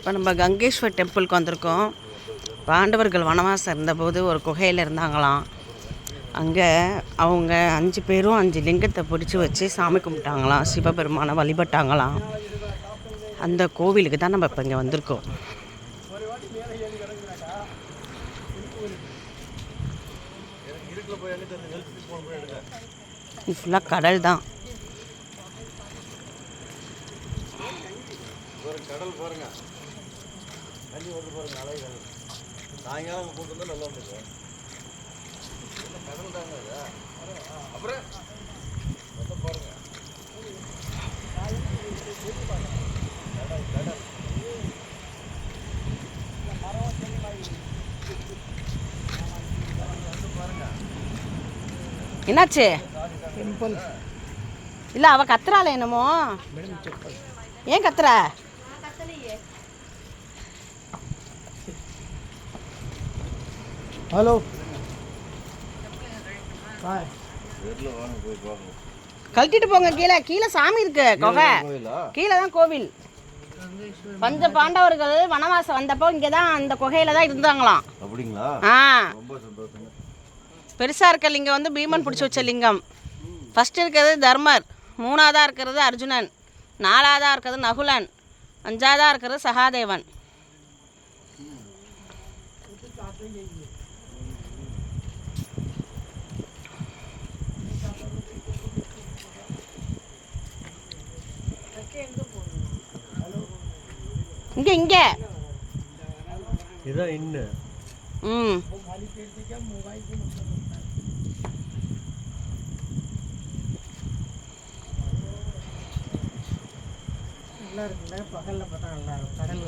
இப்போ நம்ம கங்கேஸ்வர் டெம்பிளுக்கு வந்திருக்கோம். பாண்டவர்கள் வனவாசம் இருந்தபோது ஒரு குகையில் இருந்தாங்களாம். அங்கே அவங்க 5 பேரும் 5 லிங்கத்தை பிடிச்சி வச்சு சாமி கும்பிட்டாங்களாம், சிவபெருமானை வழிபட்டாங்களாம். அந்த கோவிலுக்கு தான் நம்ம இப்போ இங்கே வந்திருக்கோம். ஃபுல்லாக கடல் தான். கடல் பாருங்க, தண்ணி வந்து பாருங்க, அலைகள் சாயங்காலம் போட்டு வந்தால் நல்லா இருக்கும். கடல் தாங்க அது. அப்புறம் பாருங்க, கடல் கடல் என்னாச்சு? இல்லை, அவள் கத்துறாள் என்னமோ. ஏன் கத்துற? ஹலோ, கழட்டிட்டு போங்க. கீழே கீழே சாமி இருக்கு, குகை கீழே தான் கோவில். பஞ்ச பாண்டவர்கள் வனவாசம் வந்தப்போ இங்கே தான் அந்த குகையில தான் இருந்தாங்களாம். அப்படிங்களா? ரொம்ப சந்தோஷங்க. பெருசாக இருக்க லிங்கம் வந்து பீமன் பிடிச்சி வச்ச லிங்கம். ஃபஸ்ட்டு இருக்கிறது தர்மர், 3ஆவதாக இருக்கிறது அர்ஜுனன், 4ஆவதாக இருக்கிறது நகுலன், 5ஆவதாக இருக்கிறது சகாதேவன். இங்கே இங்கே இதான் என்ன? நல்லா இருக்குல்ல, பகலில் பார்த்தா நல்லா இருக்கும். கடல்